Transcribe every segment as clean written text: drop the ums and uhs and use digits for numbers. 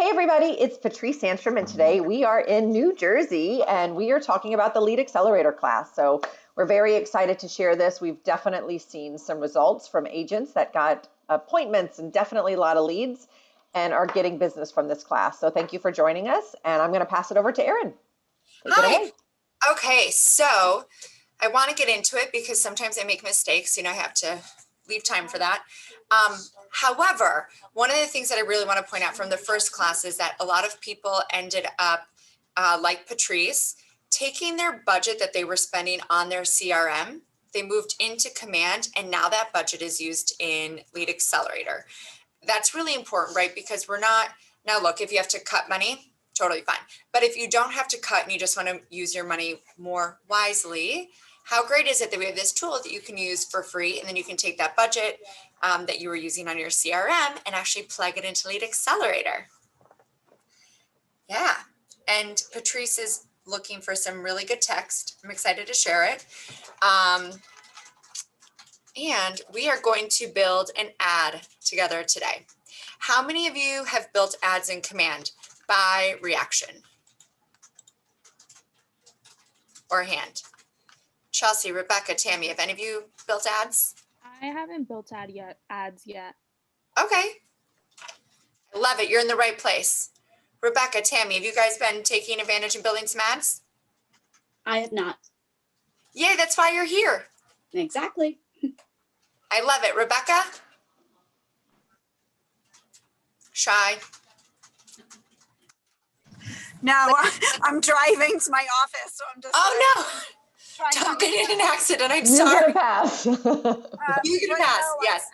Hey everybody, it's Patrice Sandstrom, and today we are in New Jersey and we are talking about the Lead Accelerator class. So we're very excited to share this. We've definitely seen some results from agents that got appointments and definitely a lot of leads and are getting business from this class. So thank you for joining us, and I'm going to pass it over to Erin. Take it away. Okay, so I want to get into it because sometimes I make mistakes. I have to leave time for that. However, one of the things that I really want to point out from the first class is that a lot of people ended up, like Patrice, taking their budget that they were spending on their CRM, they moved into Command, and now that budget is used in Lead Accelerator. That's really important, right? Because we're not, now look, if you have to cut money, totally fine. But if you don't have to cut and you just want to use your money more wisely, how great is it that we have this tool that you can use for free, and then you can take that budget that you were using on your CRM and actually plug it into Lead Accelerator. Yeah, and Patrice is looking for some really good text. I'm excited to share it. And we are going to build an ad together today. How many of you have built ads in Command by reaction or hand? Chelsea, Rebecca, Tammy, have any of you built ads? I haven't built ads yet. Okay. I love it. You're in the right place. Rebecca, Tammy, have you guys been taking advantage and building some ads? I have not. Yay, that's why you're here. Exactly. I love it. Rebecca? Shy. No, I'm driving to my office, so I'm just. Oh no! Don't get in an accident. I'm You sorry. get a pass. You get a pass. No, yes.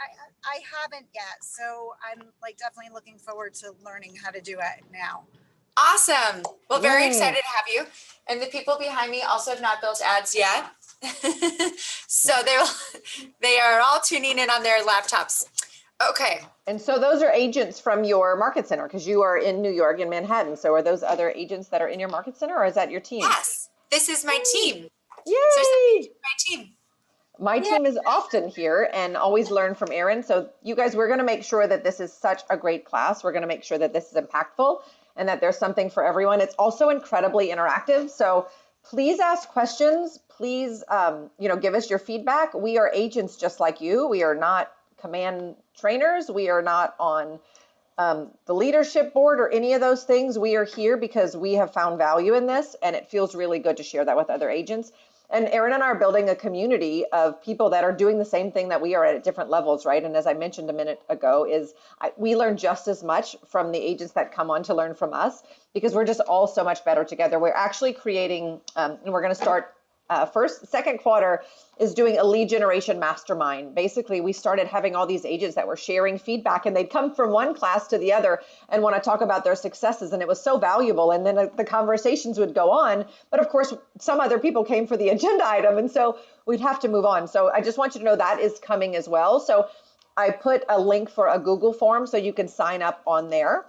I haven't yet, so I'm definitely looking forward to learning how to do it now. Awesome. Well, very Yay. excited to have you. And the people behind me also have not built ads yet. So they are all tuning in on their laptops. Okay. And so those are agents from your market center, because you are in New York, in Manhattan. So are those other agents that are in your market center, or is that your team? Yes, this is my team. Yay! So my team. My team is often here and always learn from Erin. So you guys, we're going to make sure that this is such a great class. We're going to make sure that this is impactful and that there's something for everyone. It's also incredibly interactive. So please ask questions. Please, give us your feedback. We are agents just like you. We are not Command trainers. We are not on the leadership board or any of those things. We are here because we have found value in this, and it feels really good to share that with other agents. And Erin and I are building a community of people that are doing the same thing that we are at different levels, right? And as I mentioned a minute ago, we learn just as much from the agents that come on to learn from us, because we're just all so much better together. We're actually creating, and we're going to start second quarter is doing a lead generation mastermind. Basically, we started having all these agents that were sharing feedback, and they'd come from one class to the other and want to talk about their successes. And it was so valuable. And then the conversations would go on. But of course, some other people came for the agenda item. And so we'd have to move on. So I just want you to know that is coming as well. So I put a link for a Google form so you can sign up on there.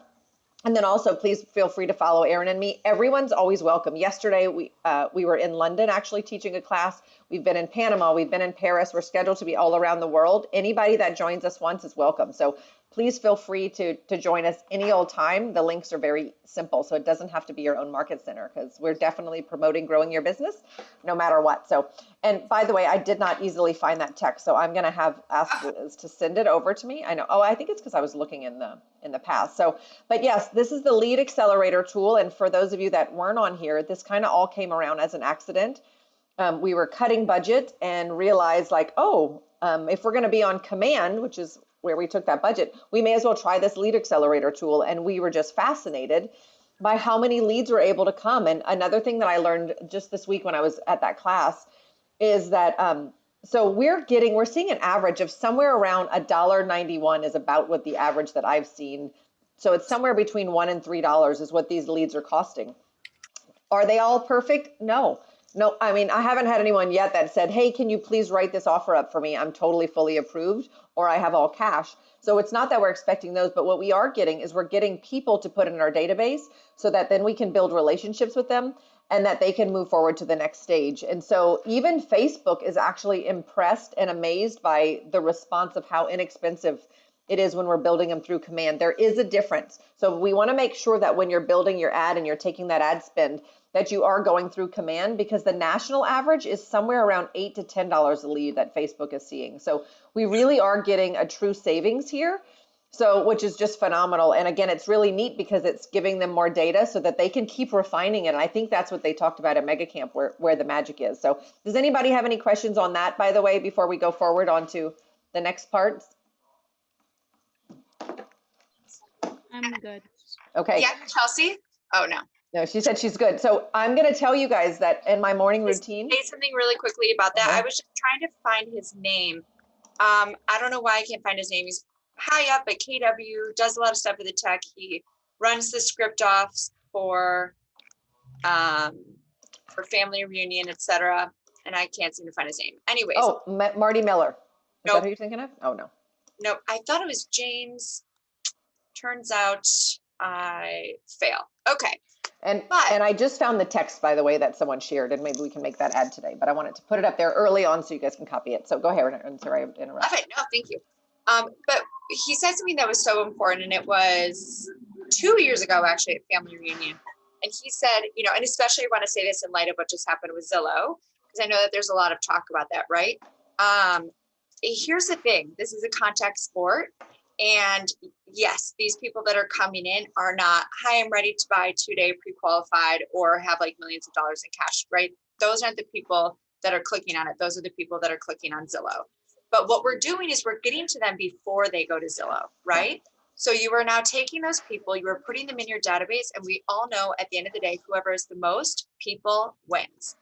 And then also, please feel free to follow Erin and me. Everyone's always welcome. Yesterday, we were in London actually teaching a class. We've been in Panama. We've been in Paris. We're scheduled to be all around the world. Anybody that joins us once is welcome. So please feel free to join us any old time. The links are very simple, so it doesn't have to be your own market center, because we're definitely promoting growing your business no matter what. So, and by the way, I did not easily find that text, so I'm going to ask Liz to send it over to me. I know. Oh, I think it's because I was looking in the past. So, but yes, this is the Lead Accelerator tool. And for those of you that weren't on here, this kind of all came around as an accident. We were cutting budget and realized if we're going to be on Command, which is where we took that budget, we may as well try this Lead Accelerator tool. And we were just fascinated by how many leads were able to come. And another thing that I learned just this week when I was at that class is that so we're seeing an average of somewhere around $1.91 is about what the average that I've seen. So it's somewhere between $1 and $3 is what these leads are costing. Are they all perfect? No. I mean, I haven't had anyone yet that said, hey, can you please write this offer up for me? I'm totally fully approved, or I have all cash. So it's not that we're expecting those, but what we are getting is we're getting people to put in our database so that then we can build relationships with them and that they can move forward to the next stage. And so even Facebook is actually impressed and amazed by the response of how inexpensive it is when we're building them through command. There is a difference. So we want to make sure that when you're building your ad and you're taking that ad spend, that you are going through command, because the national average is somewhere around $8 to $10 a lead that Facebook is seeing. So we really are getting a true savings here. So, which is just phenomenal. And again, it's really neat because it's giving them more data so that they can keep refining it. And I think that's what they talked about at Mega Camp, where the magic is. So does anybody have any questions on that, by the way, before we go forward on to the next part? I'm good. Okay. Yeah, Chelsea? Oh, no. No, she said she's good. So I'm going to tell you guys that in my morning routine. Say something really quickly about that. I was just trying to find his name. I don't know why I can't find his name. He's high up at KW, does a lot of stuff with the tech. He runs the script offs for family reunion, etc. And I can't seem to find his name. Anyways. Oh, Marty Miller. Is Nope. that who you're thinking of? Oh, no. No, I thought it was James. Turns out I fail. Okay. And I just found the text, by the way, that someone shared, and maybe we can make that ad today. But I wanted to put it up there early on so you guys can copy it. So go ahead, and sorry I interrupted. Okay, no, thank you. But he said something that was so important, and it was 2 years ago, actually, at family reunion. And he said, you know, and especially I want to say this in light of what just happened with Zillow, because I know that there's a lot of talk about that, right? Here's the thing. This is a contact sport. And yes, these people that are coming in are not, hi, I'm ready to buy 2-day pre-qualified or have like millions of dollars in cash, right? Those aren't the people that are clicking on it. Those are the people that are clicking on Zillow. But what we're doing is we're getting to them before they go to Zillow, right? So you are now taking those people, you are putting them in your database, and we all know at the end of the day, whoever is the most people wins.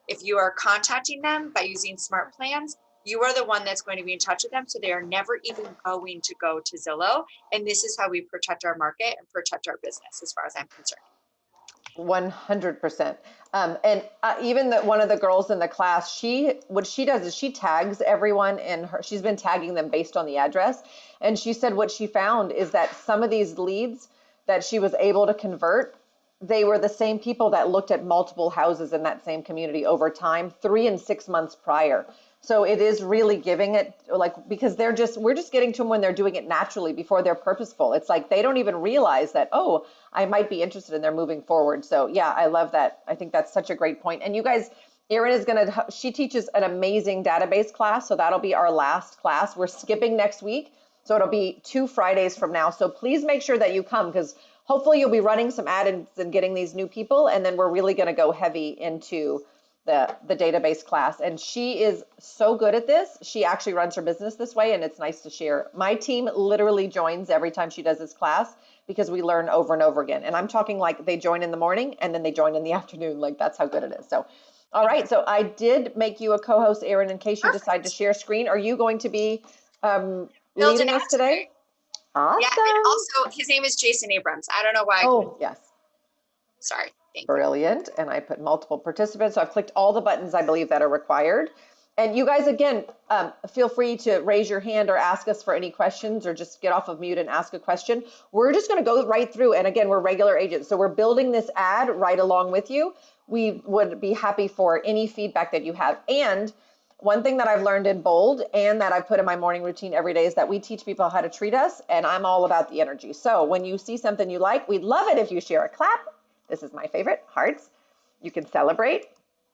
If you are contacting them by using smart plans, you are the one that's going to be in touch with them. So they are never even going to go to Zillow. And this is how we protect our market and protect our business, as far as I'm concerned. 100%. And even one of the girls in the class, what she does is she tags everyone she's been tagging them based on the address. And she said what she found is that some of these leads that she was able to convert, they were the same people that looked at multiple houses in that same community over time, 3 and 6 months prior. So it is really giving it, like, because we're just getting to them when they're doing it naturally before they're purposeful. It's like they don't even realize that, oh, I might be interested and they're moving forward. So yeah, I love that. I think that's such a great point. And you guys, Erin she teaches an amazing database class. So that'll be our last class. We're skipping next week. So it'll be 2 Fridays from now. So please make sure that you come, because hopefully you'll be running some ads and getting these new people. And then we're really going to go heavy into the database class. And she is so good at this. She actually runs her business this way, and it's nice to share. My team literally joins every time she does this class because we learn over and over again. And I'm talking like they join in the morning and then they join in the afternoon. Like that's how good it is. So, all right. So I did make you a co-host, Erin, in case you decide to share screen. Are you going to be leading us today? Awesome. Yeah, and also his name is Jason Abrams. I don't know why. Oh, yes. Sorry. Thank Brilliant. And I put multiple participants. So I've clicked all the buttons I believe that are required. And you guys, again, feel free to raise your hand or ask us for any questions, or just get off of mute and ask a question. We're just going to go right through. And again, we're regular agents. So we're building this ad right along with you. We would be happy for any feedback that you have. And one thing that I've learned in Bold and that I put in my morning routine every day is that we teach people how to treat us. And I'm all about the energy. So when you see something you like, we'd love it if you share a clap. This is my favorite, hearts. You can celebrate.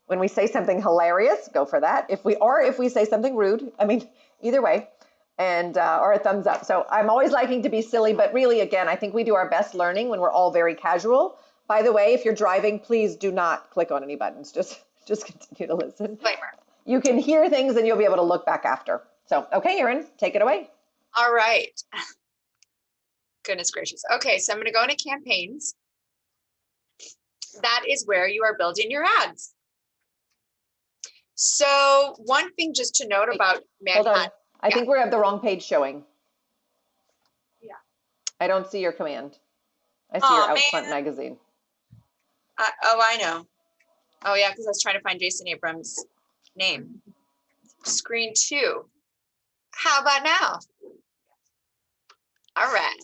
When we say something hilarious, go for that. If we say something rude, I mean, either way, and or a thumbs up. So I'm always liking to be silly, but really, again, I think we do our best learning when we're all very casual. By the way, if you're driving, please do not click on any buttons. Just continue to listen. Disclaimer. You can hear things and you'll be able to look back after. So, okay, Erin, take it away. All right. Goodness gracious. Okay, so I'm going to go into campaigns. That is where you are building your ads. So one thing just to note about Hold on. I Yeah. think we have the wrong page showing. Yeah. I don't see your command. I see your Out Front magazine. Oh, I know. Oh yeah, because I was trying to find Jason Abrams' name. Screen 2. How about now? All right.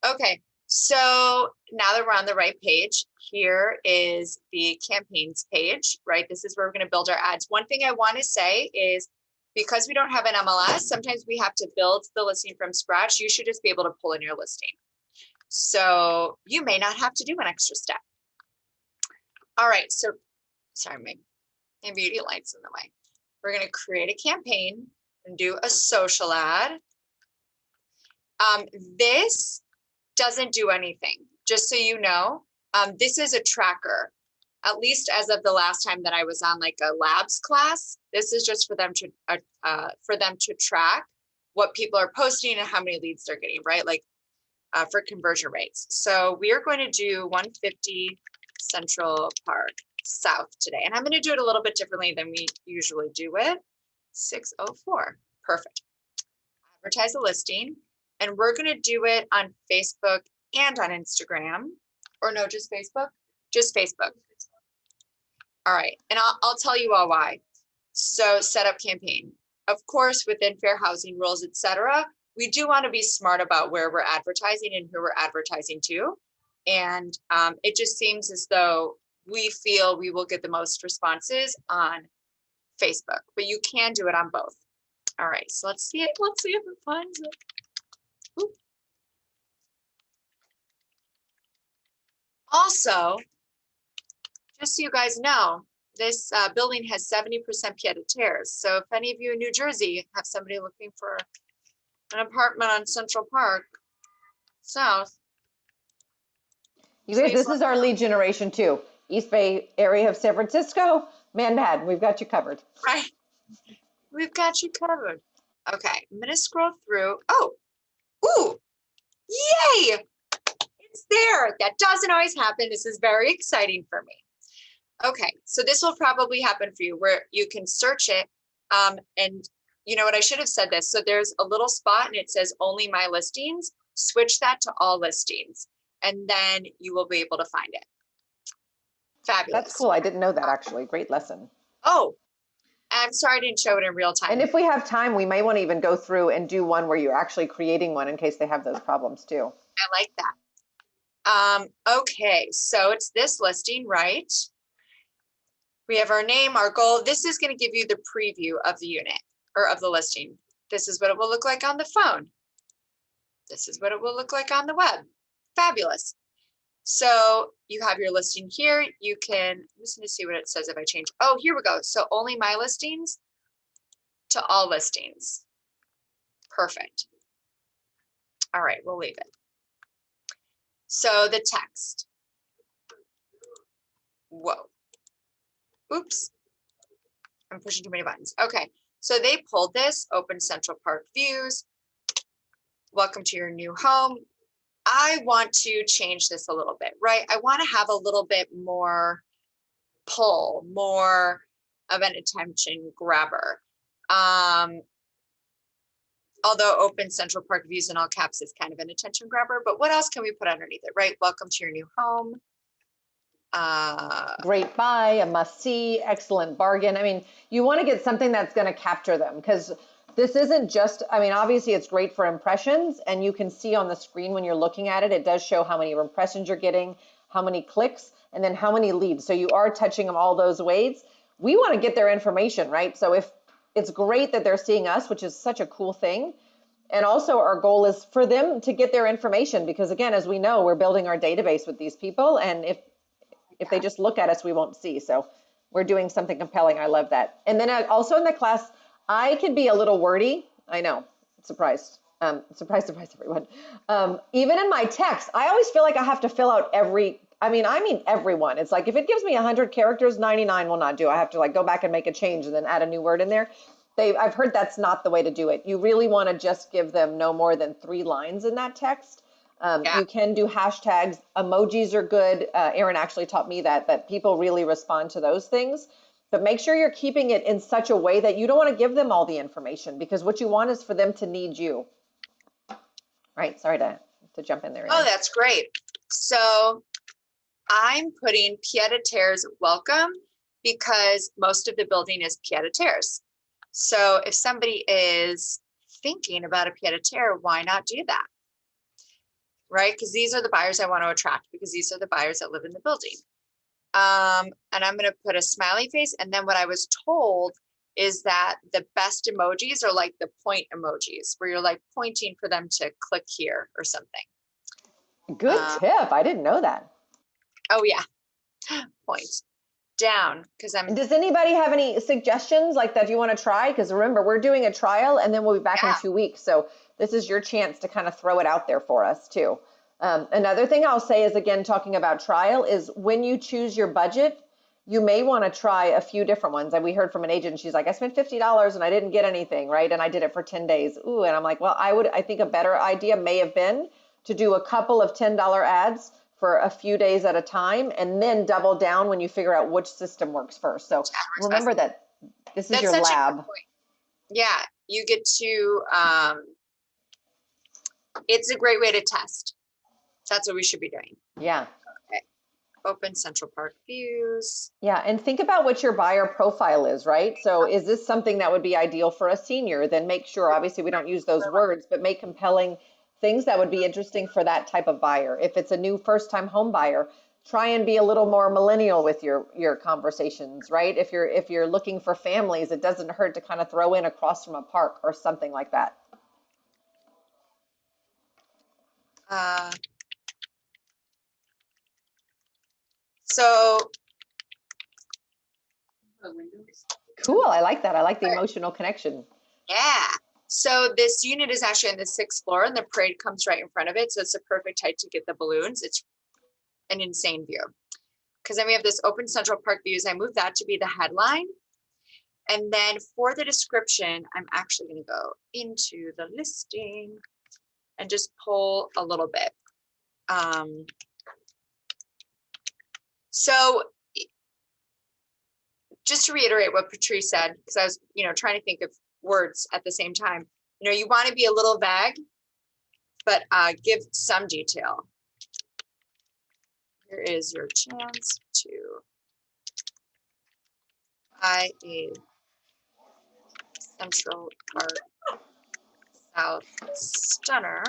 Okay. So now that we're on the right page, here is the campaigns page, right? This is where we're going to build our ads. One thing I want to say is because we don't have an MLS, sometimes we have to build the listing from scratch. You should just be able to pull in your listing. So you may not have to do an extra step. All right, so sorry, my beauty light's in the way. We're gonna create a campaign and do a social ad. This doesn't do anything, just so you know. This is a tracker, at least as of the last time that I was on like a labs class. This is just for them to track what people are posting and how many leads they're getting, right? Like for conversion rates. So we are going to do 150 Central Park South today. And I'm going to do it a little bit differently than we usually do it. 604. Perfect. Advertise a listing. And we're going to do it on Facebook and on Instagram. Or no, just Facebook? Just Facebook. All right. And I'll tell you all why. So set up campaign. Of course, within fair housing rules, etc., we do want to be smart about where we're advertising and who we're advertising to. And it just seems as though we feel we will get the most responses on Facebook, but you can do it on both. All right, so let's see it. Let's see if it finds it. Oop. Also, just so you guys know, this building has 70% pied-à-terres. So if any of you in New Jersey have somebody looking for an apartment on Central Park South. You guys, this is our lead generation too. East Bay area of San Francisco, Manhattan, we've got you covered. Right. We've got you covered. Okay, I'm gonna scroll through. Oh, ooh, yay! It's there. That doesn't always happen. This is very exciting for me. Okay, so this will probably happen for you where you can search it. And you know what, I should have said this. So there's a little spot and it says only my listings. Switch that to all listings and then you will be able to find it. Fabulous. That's cool. I didn't know that actually. Great lesson. Oh, I'm sorry I didn't show it in real time. And if we have time, we may want to even go through and do one where you're actually creating one in case they have those problems too. I like that. Okay, so it's this listing, right? We have our name, our goal. This is going to give you the preview of the unit or of the listing. This is what it will look like on the phone. This is what it will look like on the web. Fabulous. So you have your listing here. You can, I'm just going to see what it says if I change. Oh, here we go. So only my listings to all listings. Perfect. All right, we'll leave it. So the text. Whoa. Oops. I'm pushing too many buttons. Okay. So they pulled this, open Central Park views. Welcome to your new home. I want to change this a little bit, right? I want to have a little bit more pull, more of an attention grabber. Although open Central Park views in all caps is kind of an attention grabber, but what else can we put underneath it, right? Welcome to your new home. Great buy, a must see, excellent bargain. I mean, you want to get something that's going to capture them because this isn't just, I mean, obviously it's great for impressions and you can see on the screen when you're looking at it, it does show how many impressions you're getting, how many clicks, and then how many leads. So you are touching them all those ways. We want to get their information, right? So if it's great that they're seeing us, which is such a cool thing. And also our goal is for them to get their information because again, as we know, we're building our database with these people. And if they just look at us, we won't see. So we're doing something compelling. I love that. And then also in the class, I can be a little wordy. I know, surprise, everyone. Even in my text, I always feel like I have to fill out I mean everyone. It's like, if it gives me 100 characters, 99 will not do. I have to like go back and make a change and then add a new word in there. I've heard that's not the way to do it. You really want to just give them no more than 3 lines in that text. You can do hashtags. Emojis are good. Erin actually taught me that people really respond to those things. But make sure you're keeping it in such a way that you don't want to give them all the information because what you want is for them to need you. Right. Sorry to jump in there. Erin. Oh, that's great. So I'm putting pied-à-terres welcome because most of the building is pied-à-terres. So if somebody is thinking about a pied-à-terre, why not do that? Right? Because these are the buyers I want to attract because these are the buyers that live in the building. And I'm going to put a smiley face. And then what I was told is that the best emojis are like the point emojis, where you're like pointing for them to click here or something. Good tip. I didn't know that. Oh yeah, point down, because I'm. And does anybody have any suggestions like that you want to try? Because remember, we're doing a trial and then we'll be back in 2 weeks. So this is your chance to kind of throw it out there for us too. Another thing I'll say is, again, talking about trial, is when you choose your budget, you may want to try a few different ones. And we heard from an agent, she's like, I spent $50 and I didn't get anything, right? And I did it for 10 days. Ooh, and I'm like, well, I think a better idea may have been to do a couple of $10 ads for a few days at a time, and then double down when you figure out which system works first. So remember that this is your lab. Yeah, you get to, it's a great way to test. That's what we should be doing. Yeah. Okay. Open Central Park views. Yeah, and think about what your buyer profile is, right? So is this something that would be ideal for a senior? Then make sure, obviously we don't use those words, but make compelling things that would be interesting for that type of buyer. If it's a new first-time home buyer, try and be a little more millennial with your conversations, right? If you're looking for families, it doesn't hurt to kind of throw in across from a park or something like that. So cool. I like that. I like the emotional connection. yeah. So this unit is actually on the 6th floor, and the parade comes right in front of it. So it's a perfect height to get the balloons. It's an insane view. Because then we have this open Central Park views. I moved that to be the headline. And then for the description, I'm actually going to go into the listing and just pull a little bit. So just to reiterate what Patrice said, because I was, trying to think of words at the same time. You want to be a little vague, but give some detail. Here is your chance to buy a Central Park South stunner.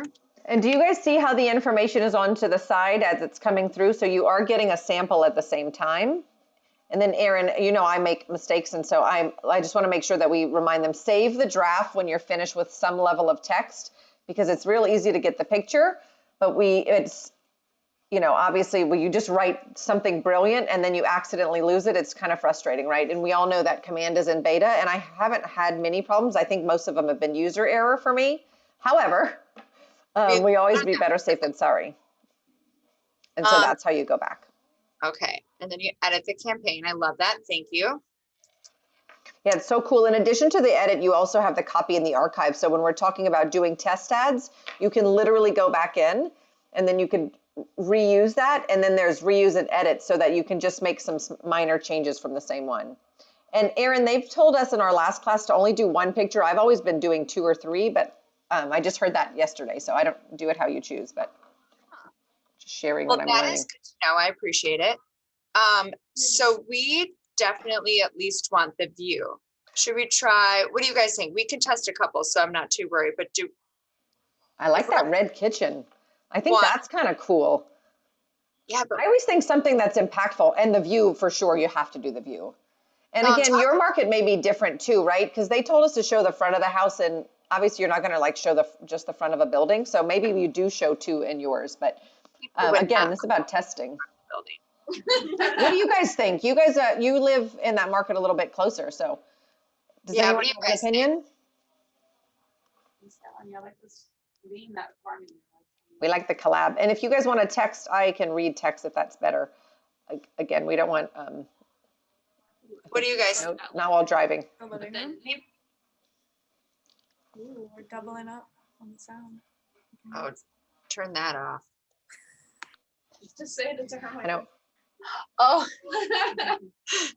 And do you guys see how the information is on to the side as it's coming through? So you are getting a sample at the same time. And then Erin, I make mistakes. And so I just want to make sure that we remind them, save the draft when you're finished with some level of text, because it's real easy to get the picture, but it's obviously when you just write something brilliant and then you accidentally lose it, it's kind of frustrating, right? And we all know that command is in beta, and I haven't had many problems. I think most of them have been user error for me. However, we always be better safe than sorry. And so that's how you go back. Okay. And then you edit the campaign. I love that. Thank you. Yeah, it's so cool. In addition to the edit, you also have the copy in the archive. So when we're talking about doing test ads, you can literally go back in and then you can reuse that. And then there's reuse and edit so that you can just make some minor changes from the same one. And Erin, they've told us in our last class to only do one picture. I've always been doing 2 or 3, but I just heard that yesterday. So I don't do it how you choose, but just sharing what I'm learning. That is good to know. I appreciate it. So we definitely at least want the view. Should we try, what do you guys think? We can test a couple, so I'm not too worried, but I like that red kitchen. I think that's kind of cool. Yeah, but I always think something that's impactful, and the view for sure, you have to do the view. And again, your market may be different too, right? Because they told us to show the front of the house, and obviously you're not going to like show just the front of a building. So maybe you do show 2 in yours, but again, this is about testing. What do you guys think? You guys, you live in that market a little bit closer, so does anyone have an opinion? We like the collab, and if you guys want to text, I can read text if that's better. Again, we don't want. What do you guys? Not while driving. Ooh, we're doubling up on the sound. Oh, turn that off. Just say it into her. I know. Oh,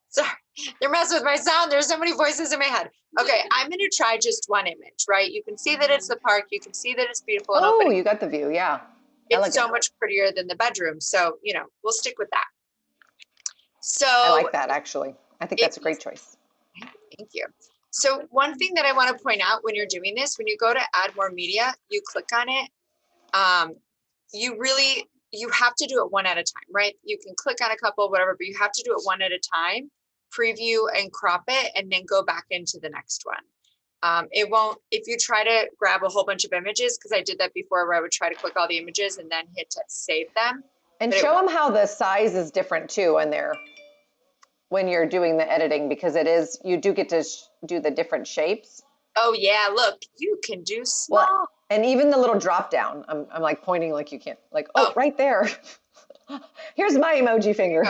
sorry. They're messing with my sound. There's so many voices in my head. Okay, I'm going to try just one image, right? You can see that it's the park. You can see that it's beautiful. And open. You got the view. Yeah. It's elegant. So much prettier than the bedroom. So, we'll stick with that. So I like that, actually. I think that's a great choice. Thank you. So one thing that I want to point out when you're doing this, when you go to add more media, you click on it. You have to do it one at a time, right? You can click on a couple, whatever, but you have to do it one at a time preview and crop it and then go back into the next one. It won't, if you try to grab a whole bunch of images, because I did that before where I would try to click all the images and then hit to save them. And But it show them how the size is different too in there when you're doing the editing, because it is, you do get to do the different shapes. Oh yeah, look, you can do small. Well, and even the little drop down, I'm like pointing like you can't, like, oh, right there. Here's my emoji finger.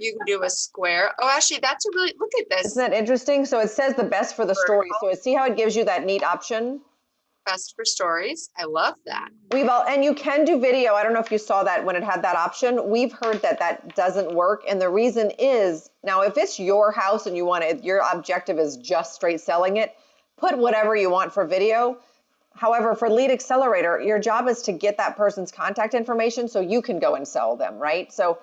You can do a square. Oh, actually, that's a really, look at this. Isn't that interesting? So it says the best for the story. So see how it gives you that neat option? Best for stories. I love that. And you can do video. I don't know if you saw that when it had that option. We've heard that that doesn't work. And the reason is, now if it's your house and you want it, your objective is just straight selling it, put whatever you want for video. However, for Lead Accelerator, your job is to get that person's contact information so you can go and sell them, right? So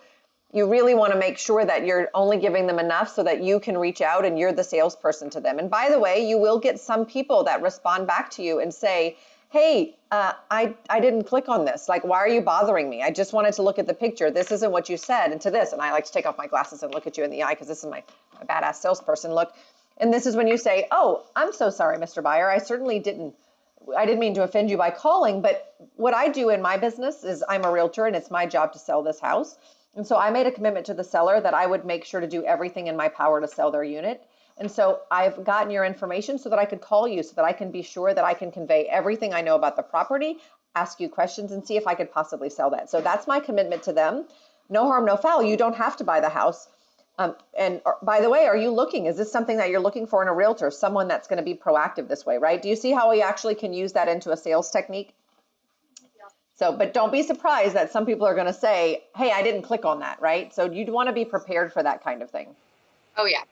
you really want to make sure that you're only giving them enough so that you can reach out and you're the salesperson to them. And by the way, you will get some people that respond back to you and say, hey, I didn't click on this. Like, why are you bothering me? I just wanted to look at the picture. This isn't what you said. And to this, and I like to take off my glasses and look at you in the eye because this is my badass salesperson look. And this is when you say, oh, I'm so sorry, Mr. Buyer. I didn't mean to offend you by calling, but what I do in my business is I'm a realtor and it's my job to sell this house. And so I made a commitment to the seller that I would make sure to do everything in my power to sell their unit. And so I've gotten your information so that I could call you, so that I can be sure that I can convey everything I know about the property, ask you questions, and see if I could possibly sell that. So that's my commitment to them. No harm, no foul. You don't have to buy the house. And by the way, are you looking? Is this something that you're looking for in a realtor? Someone that's going to be proactive this way, right? Do you see how we actually can use that into a sales technique? So, but don't be surprised that some people are going to say, hey, I didn't click on that, right? So you'd want to be prepared for that kind of thing. Oh yeah.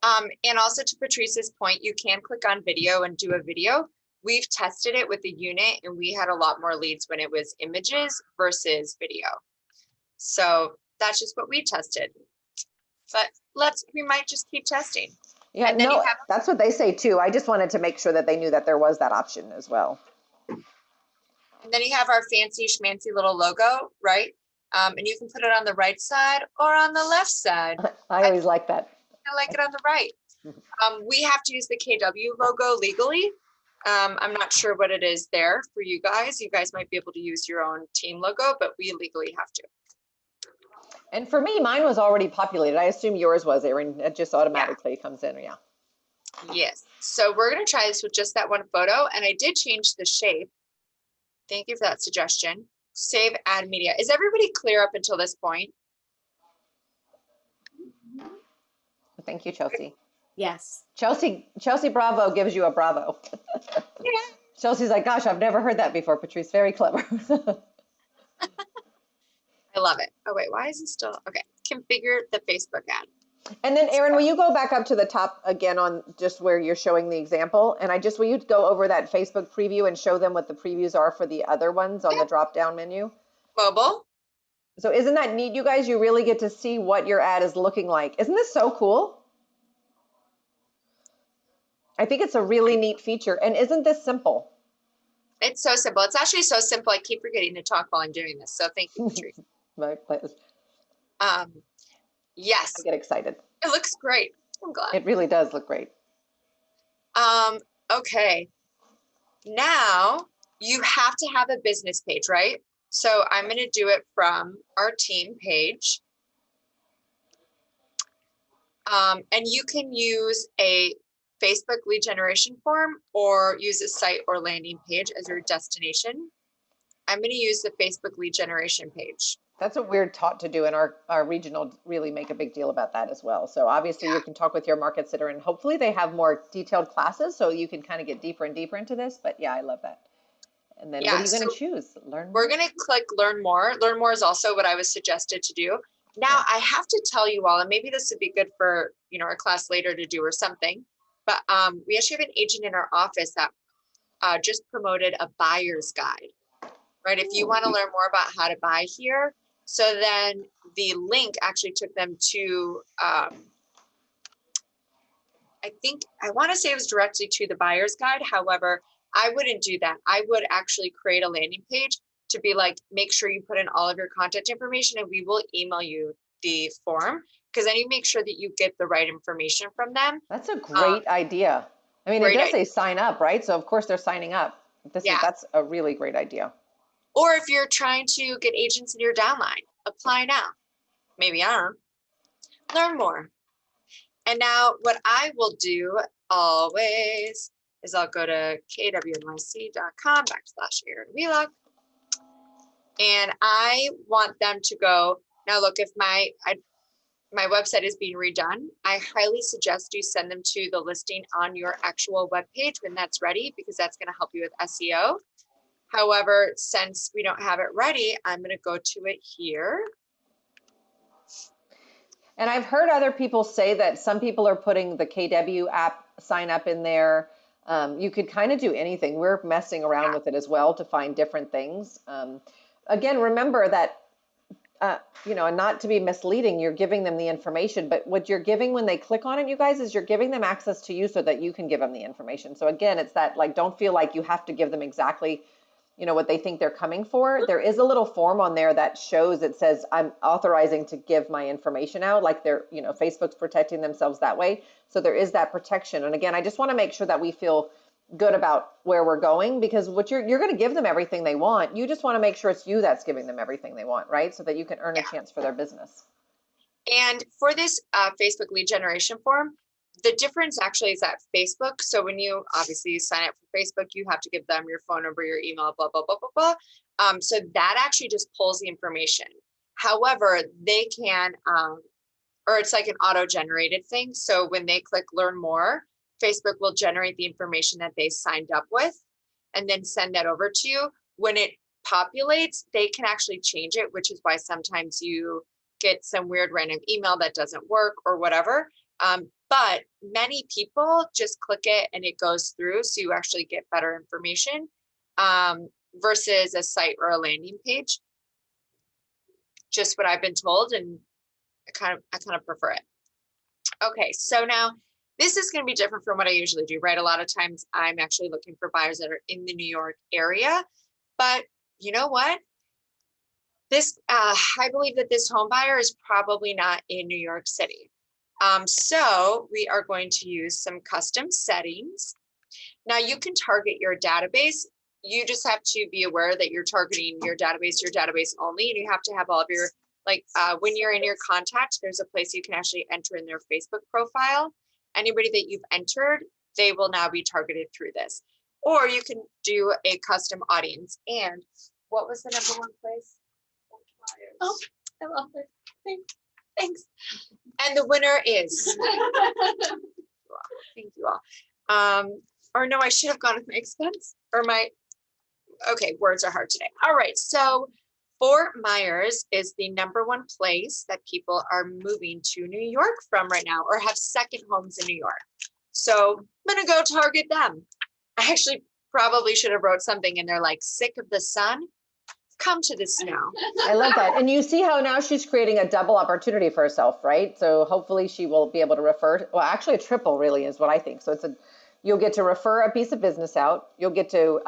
And also to Patrice's point, you can click on video and do a video. We've tested it with the unit and we had a lot more leads when it was images versus video. So that's just what we tested. But we might just keep testing. Yeah, no, that's what they say too. I just wanted to make sure that they knew that there was that option as well. And then you have our fancy schmancy little logo, right? And you can put it on the right side or on the left side. I always like that. I like it on the right. We have to use the KW logo legally. I'm not sure what it is there for you guys. You guys might be able to use your own team logo, but we legally have to. And for me, mine was already populated. I assume yours was, Erin. It just automatically comes in, yeah. Yes. So we're going to try this with just that one photo. And I did change the shape. Thank you for that suggestion. Save, add media. Is everybody clear up until this point? Thank you, Chelsea. Yes. Chelsea Bravo gives you a bravo. Yeah. Chelsea's like, gosh, I've never heard that before, Patrice. Very clever. I love it. Oh, wait, why is it still? Okay. Configure the Facebook ad. And then, Erin, will you go back up to the top again on just where you're showing the example? And will you go over that Facebook preview and show them what the previews are for the other ones on the drop-down menu? Mobile. So isn't that neat, you guys? You really get to see what your ad is looking like. Isn't this so cool? I think it's a really neat feature. And isn't this simple? It's so simple. It's actually so simple. I keep forgetting to talk while I'm doing this. So thank you, Patrice. My pleasure. Yes. I get excited. It looks great. I'm glad. It really does look great. Okay. Now you have to have a business page, right? So I'm going to do it from our team page. And you can use a Facebook lead generation form or use a site or landing page as your destination. I'm going to use the Facebook lead generation page. That's a weird taught to do, and our regional really make a big deal about that as well. So obviously you can talk with your market sitter, and hopefully they have more detailed classes so you can kind of get deeper and deeper into this. But yeah, I love that. And then what are you going to choose? Learn more? We're going to click learn more. Learn more is also what I was suggested to do. Now I have to tell you all, and maybe this would be good for, our class later to do or something, but we actually have an agent in our office that just promoted a buyer's guide, right? If you want to learn more about how to buy here, so then the link actually took them to, I want to say it was directly to the buyer's guide. However, I wouldn't do that. I would actually create a landing page to be like, make sure you put in all of your contact information and we will email you the form. because then you make sure that you get the right information from them. That's a great idea. I mean, it great does say idea. sign up, right? So of course they're signing up. Yeah. That's a really great idea. Or if you're trying to get agents in your downline, apply now. Maybe I don't know. Learn more. And now what I will do always is I'll go to kwnyc.com/Erin and I want them to go. Now look, if my website is being redone, I highly suggest you send them to the listing on your actual web page when that's ready, because that's going to help you with SEO. However, since we don't have it ready, I'm going to go to it here. And I've heard other people say that some people are putting the KW app sign up in there. You could kind of do anything. We're messing around with it as well to find different things. Again, remember that, and not to be misleading, you're giving them the information, but what you're giving when they click on it, you guys, is you're giving them access to you so that you can give them the information. So again, it's that, like, don't feel like you have to give them exactly what they think they're coming for. There is a little form on there that shows, it says, I'm authorizing to give my information out, like they're, Facebook's protecting themselves that way. So there is that protection. And again, I just want to make sure that we feel good about where we're going, because what you're going to give them everything they want. You just want to make sure it's you that's giving them everything they want, right? So that you can earn a chance for their business. And for this Facebook lead generation form, the difference actually is that Facebook. So when you obviously sign up for Facebook, you have to give them your phone number, your email, blah, blah, blah, blah, blah. So that actually just pulls the information. However, they can, or it's like an auto-generated thing. So when they click learn more, Facebook will generate the information that they signed up with and then send that over to you. When it populates, they can actually change it, which is why sometimes you get some weird random email that doesn't work or whatever. But many people just click it and it goes through. So you actually get better information versus a site or a landing page. Just what I've been told, and I kind of prefer it. Okay, so now this is going to be different from what I usually do, right? A lot of times I'm actually looking for buyers that are in the New York area, but you know what? This, I believe that this home buyer is probably not in New York City. So we are going to use some custom settings. Now you can target your database. You just have to be aware that you're targeting your database only, and you have to have all of your, when you're in your contacts, there's a place you can actually enter in their Facebook profile. Anybody that you've entered, they will now be targeted through this. Or you can do a custom audience. And what was the #1 place? Oh, I love it. Thanks. And the winner is. Thank you all. Or no, I should have gone with my expense or my. Okay, words are hard today. All right, so Fort Myers is the #1 place that people are moving to New York from right now, or have second homes in New York. So I'm gonna go target them. I actually probably should have wrote something in there like sick of the sun, come to the snow. I love that. And you see how now she's creating a double opportunity for herself, right? So hopefully she will be able to refer, well, actually a triple really is what I think. So you'll get to refer a piece of business out. You'll get to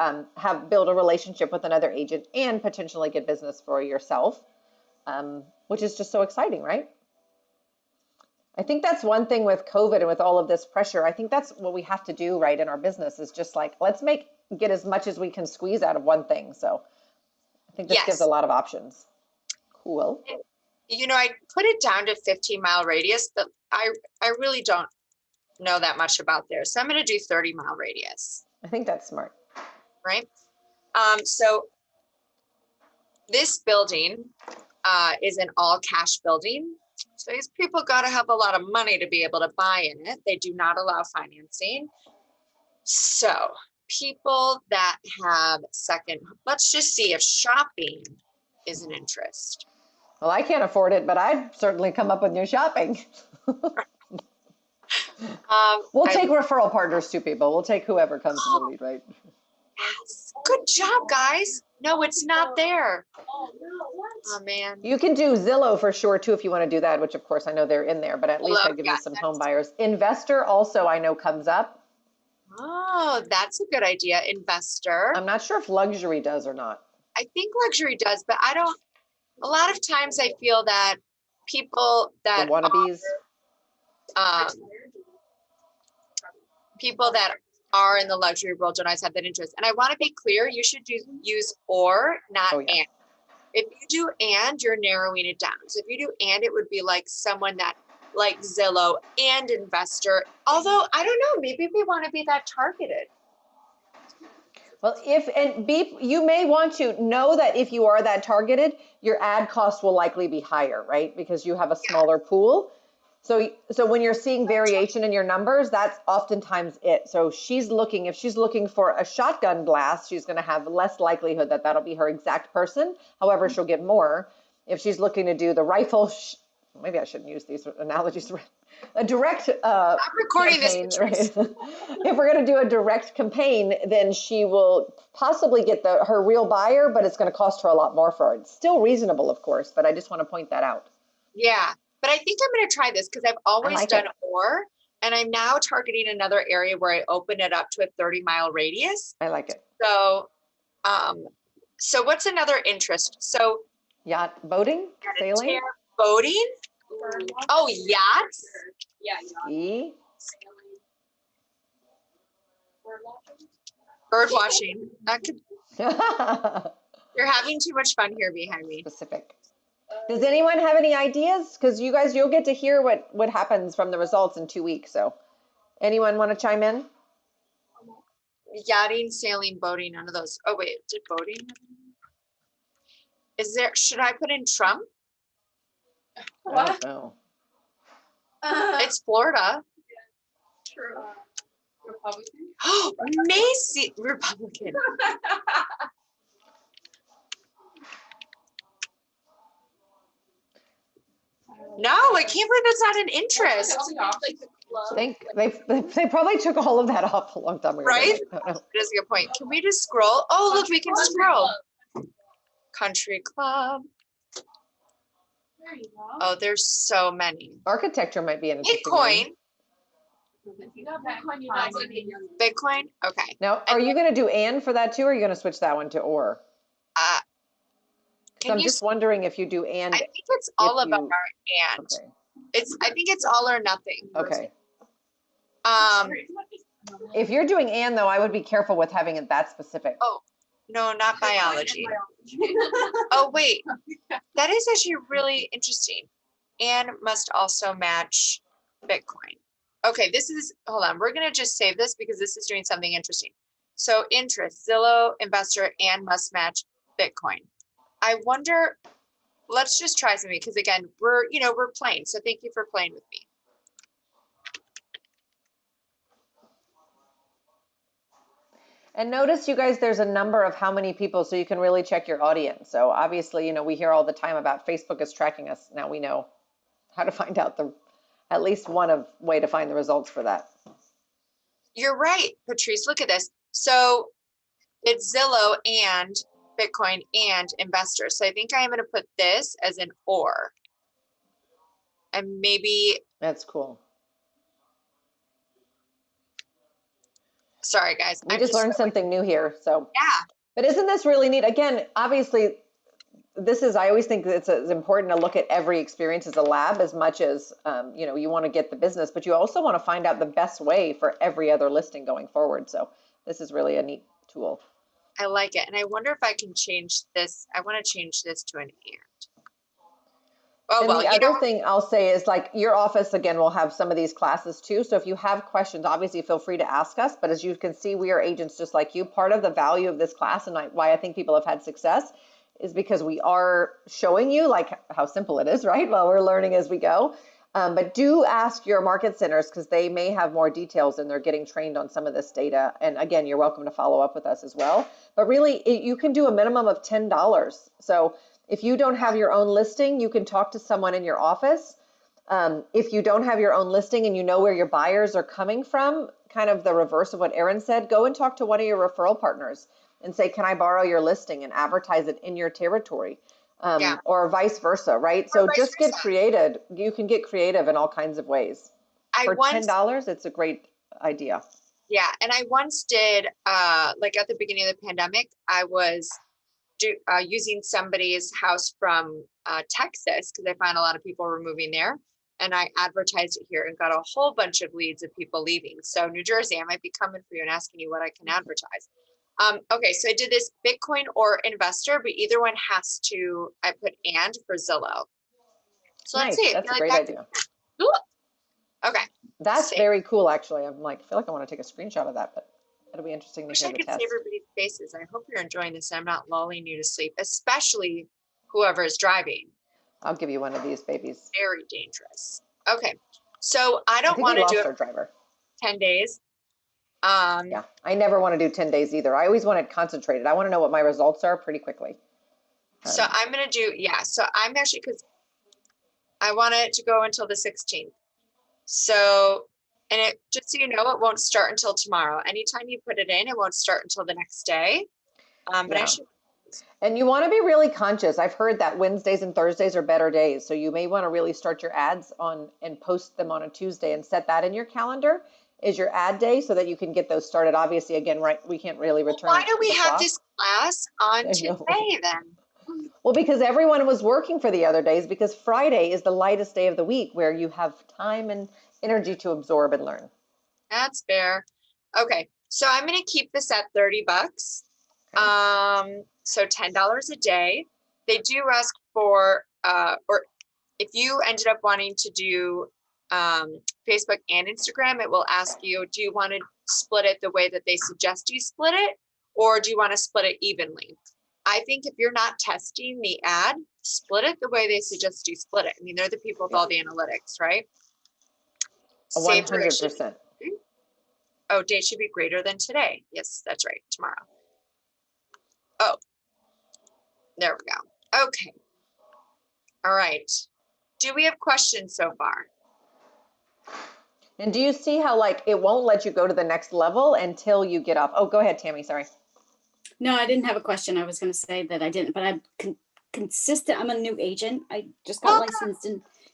build a relationship with another agent and potentially get business for yourself, which is just so exciting, right? I think that's one thing with COVID and with all of this pressure. I think that's what we have to do, right, in our business, is just like, let's get as much as we can squeeze out of one thing. So I think this gives a lot of options. Cool. I put it down to 15-mile radius, but I really don't know that much about there. So I'm going to do 30-mile radius. I think that's smart. Right. So this building is an all cash building. So these people got to have a lot of money to be able to buy in it. They do not allow financing. So people that have let's just see if shopping is an interest. Well, I can't afford it, but I'd certainly come up with new shopping. We'll take referral partners too, people. We'll take whoever comes in the lead, right? Yes. Good job, guys. No, it's not there. Oh, man. You can do Zillow for sure, too, if you want to do that, which, of course, I know they're in there, but at least I give you some home buyers. Investor also, I know, comes up. Oh, that's a good idea. Investor. I'm not sure if luxury does or not. I think luxury does, but a lot of times I feel that people The that wannabes. people that are in the luxury world don't always have that interest. And I want to be clear, you should use or, not Oh, yeah. and. If you do and, you're narrowing it down. So if you do and, it would be like someone that like Zillow and investor. Although I don't know, maybe we want to be that targeted. Well, you may want to know that if you are that targeted, your ad cost will likely be higher, right? Because you have a smaller pool. So when you're seeing variation in your numbers, that's oftentimes it. So if she's looking for a shotgun blast, she's going to have less likelihood that that'll be her exact person. However, she'll get more. If she's looking to do the rifle, maybe I shouldn't use these analogies. A direct I'm recording campaign, this, right? Patrice. If we're going to do a direct campaign, then she will possibly get her real buyer, but it's going to cost her a lot more for it. It's still reasonable, of course, but I just want to point that out. Yeah, but I think I'm going to try this because I've always like done it. or, and I'm now targeting another area where I open it up to a 30-mile radius. I like it. So, so what's another interest? So Yacht boating, sailing, boating. Oh, yachts. ski. Bird watching. That could. You're having too much fun here behind me. Specific. Does anyone have any ideas? Because you'll get to hear what happens from the results in 2 weeks. So anyone want to chime in? Yachting, sailing, boating, none of those. Oh wait, did boating? Should I put in Trump? I don't know. It's Florida. True. Republican. Oh, Macy, Republican. No, I can't believe it's not an interest. I think they probably took all of that off a long time ago. Right? I don't know. That is a good point. Can we just scroll? Oh, look, we can scroll. Country club. There you go. Oh, there's so many. Architecture might be an interesting Bitcoin. one. If you got Bitcoin, you guys would get your. Bitcoin. Okay. Now, are you going to do and for that too, or are you going to switch that one to or? So I'm just wondering if you do and. I think it's all if about you- our and. Okay. I think it's all or nothing. Okay. Um. If you're doing and though, I would be careful with having it that specific. Oh, no, not biology. Oh, wait. That is actually really interesting. And must also match Bitcoin. Okay, hold on. We're going to just save this because this is doing something interesting. So interest, Zillow, investor, and must match Bitcoin. I wonder, let's just try something because again, we're playing. So thank you for playing with me. And notice, you guys, there's a number of how many people, so you can really check your audience. So obviously, we hear all the time about Facebook is tracking us. Now we know how to find out at least one way to find the results for that. You're right, Patrice. Look at this. So it's Zillow and Bitcoin and investor. So I think I am going to put this as an or. And maybe. That's cool. Sorry, guys. We just learned something new here. So yeah. But isn't this really neat? Again, obviously, I always think that it's important to look at every experience as a lab as much as, you want to get the business, but you also want to find out the best way for every other listing going forward. So this is really a neat tool. I like it. And I wonder if I can change this. I want to change this to an and. Oh, and well, the other thing I'll say is like your office, again, will have some of these classes too. So if you have questions, obviously feel free to ask us. But as you can see, we are agents just like you. Part of the value of this class and why I think people have had success is because we are showing you like how simple it is, right? While we're learning as we go. But do ask your market centers because they may have more details and they're getting trained on some of this data. And again, you're welcome to follow up with us as well. But really, you can do a minimum of $10. So if you don't have your own listing, you can talk to someone in your office. If you don't have your own listing and you know where your buyers are coming from, kind of the reverse of what Erin said, go and talk to one of your referral partners and say, can I borrow your listing and advertise it in your territory? Or vice versa, right? So just get creative. You can get creative in all kinds of ways. For $10, it's a great idea. Yeah, and I once did, like at the beginning of the pandemic, I was using somebody's house from Texas, because I found a lot of people were moving there. And I advertised it here and got a whole bunch of leads of people leaving. So New Jersey, I might be coming for you and asking you what I can advertise. Okay, so I did this Bitcoin or investor, but either one has to, I put and for Zillow. So let's Nice. see. That's a Like great that- idea. Ooh. Okay. That's Save. very cool, actually. I'm like, I feel like I want to take a screenshot of that, but it'll be interesting to Wish hear I the could test. see everybody's faces. I hope you're enjoying this. I'm not lulling you to sleep, especially whoever is driving. I'll give you one of these babies. Very dangerous. Okay. So I I don't think want we to do lost it our driver. 10 days. Yeah, I never want to do 10 days either. I always want it concentrated. I want to know what my results are pretty quickly. So I'm going to do, yeah. So I'm actually, because I want it to go until the 16th. So, and it, just so you know, it won't start until tomorrow. Anytime you put it in, it won't start until the next day. But Yeah. I should. And you want to be really conscious. I've heard that Wednesdays and Thursdays are better days. So you may want to really start your ads on and post them on a Tuesday and set that in your calendar is your ad day so that you can get those started. Obviously, again, right, we can't really Well, return. why do we the have clock. this class on I know. today then? Well, because everyone was working for the other days because Friday is the lightest day of the week where you have time and energy to absorb and learn. That's fair. Okay. So I'm going to keep this at $30. So $10 a day. They do ask for, or if you ended up wanting to do Facebook and Instagram, it will ask you, do you want to split it the way that they suggest you split it? Or do you want to split it evenly? I think if you're not testing the ad, split it the way they suggest you split it. I mean, they're the people with all the analytics, right? Save direction. 100%. Oh, date should be greater than today. Yes, that's right. Tomorrow. Oh, there we go. Okay. All right. Do we have questions so far? And do you see how like it won't let you go to the next level until you get up? Oh, go ahead, Tammy. Sorry. No, I didn't have a question. I was going to say that I didn't, but I'm consistent. I'm a new agent. I just got licensed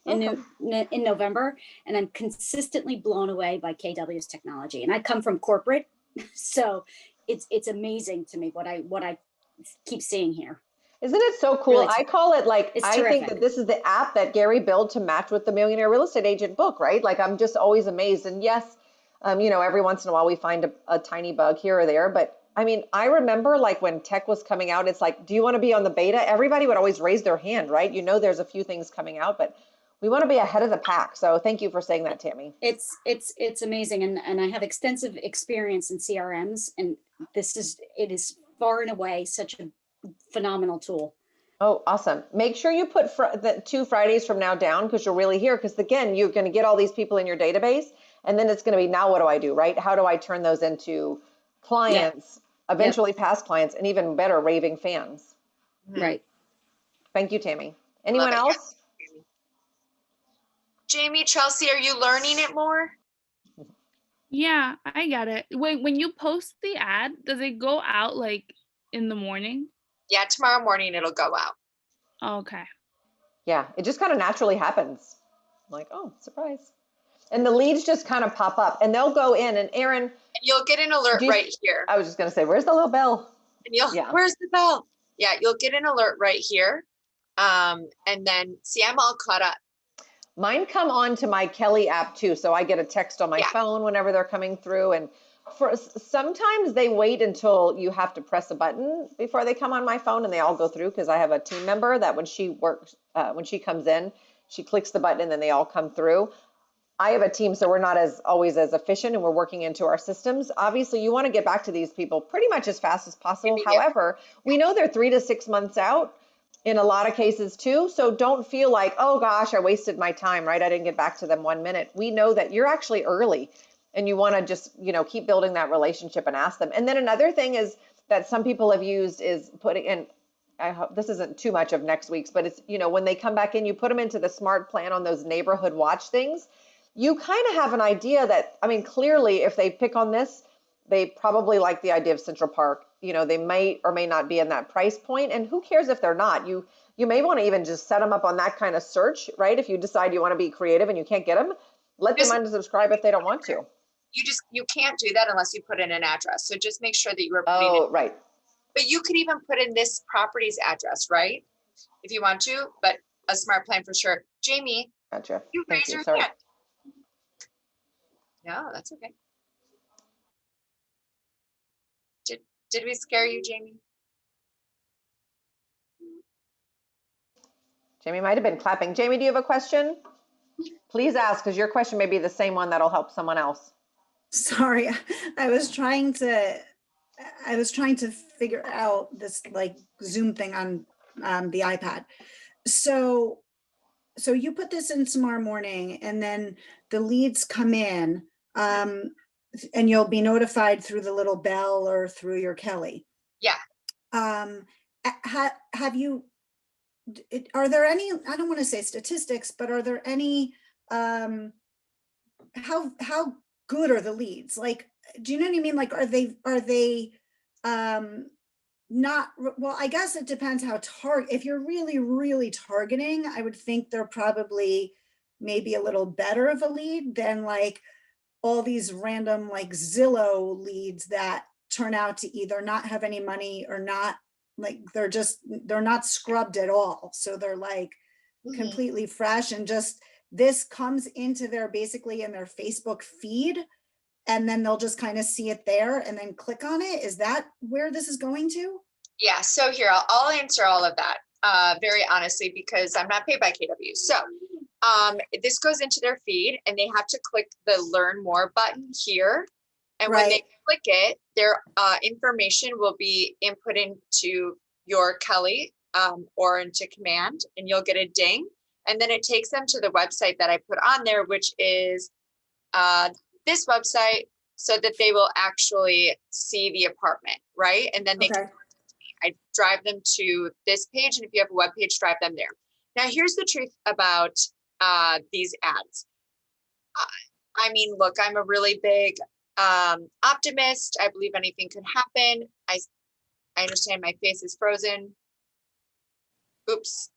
in November, and I'm consistently blown away by KW's technology. And I come from corporate, so it's amazing to me what I keep seeing here. Isn't it so cool? Really, I call it like, it's I think terrific. that this is the app that Gary built to match with the Millionaire Real Estate Agent book, right? Like I'm just always amazed. And yes, you know, every once in a while we find a tiny bug here or there, but I mean, I remember like when tech was coming out, it's like, do you want to be on the beta? Everybody would always raise their hand, right? You know, there's a few things coming out, but we want to be ahead of the pack. So thank you for saying that, Tammy. It's amazing, and I have extensive experience in CRMs, and it is far and away such a phenomenal tool. Oh, awesome. Make sure you put the 2 Fridays from now down because you're really here. Because again, you're going to get all these people in your database and then it's going to be, now what do I do, right? How do I turn those into clients, eventually past clients, and even better, raving fans? Right. Thank you, Tammy. Anyone else? Jamie, Chelsea, are you learning it more? Yeah, I got it. When you post the ad, does it go out like in the morning? Yeah, tomorrow morning it'll go out. Oh, okay. Yeah, it just kind of naturally happens. Like, oh, surprise. And the leads just kind of pop up and they'll go in and Erin. And you'll get an alert right here. I was just going to say, where's the little bell? And where's the bell? Yeah, you'll get an alert right here. And then see, I'm all caught up. Mine come on to my Kelly app too. So I get a text on my phone whenever they're coming through. And sometimes they wait until you have to press a button before they come on my phone and they all go through because I have a team member that when she comes in, she clicks the button and then they all come through. I have a team, so we're not always as efficient and we're working into our systems. Obviously, you want to get back to these people pretty much as fast as possible. However, we know they're 3 to 6 months out in a lot of cases too. So don't feel like, oh gosh, I wasted my time, right? I didn't get back to them 1 minute. We know that you're actually early and you want to just, keep building that relationship and ask them. And then another thing is that some people have used is putting in, I hope this isn't too much of next week's, but it's, when they come back in, you put them into the smart plan on those neighborhood watch things. You kind of have an idea that, clearly if they pick on this, they probably like the idea of Central Park. They may or may not be in that price point. And who cares if they're not? You may want to even just set them up on that kind of search, right? If you decide you want to be creative and you can't get them, let them unsubscribe if they don't want to. You can't do that unless you put in an address. So just make sure that you are putting right. But you could even put in this property's address, right? If you want to, but a smart plan for sure. Jamie, Gotcha. you Thank raise you. your Sorry. hand. No, that's okay. Did we scare you, Jamie? Jamie might have been clapping. Jamie, do you have a question? Please ask, because your question may be the same one that'll help someone else. Sorry, I was trying to figure out this like Zoom thing on the iPad. So you put this in tomorrow morning and then the leads come in and you'll be notified through the little bell or through your Kelly. Yeah. Have you, are there any, I don't want to say statistics, but are there any, how good are the leads? Like, do you know what I mean? Like, are they not, well, I guess it depends how if you're really targeting, I would think they're probably maybe a little better of a lead than like all these random like Zillow leads that turn out to either not have any money or not, like they're not scrubbed at all. So they're like completely fresh, and just this comes into their basically in their Facebook feed, and then they'll just kind of see it there and then click on it. Is that where this is going to? Yeah, so here, I'll answer all of that very honestly, because I'm not paid by KW. So this goes into their feed and they have to click the learn more button here. And when they click it, their information will be input into your Kelly or into command, and you'll get a ding. And then it takes them to the website that I put on there, which is this website, so that they will actually see the apartment, right? And then they can, I drive them to this page, and if you have a web page, drive them there. Now, here's the truth about these ads. I mean, look, I'm a really big optimist. I believe anything could happen. I understand my face is frozen. Oops.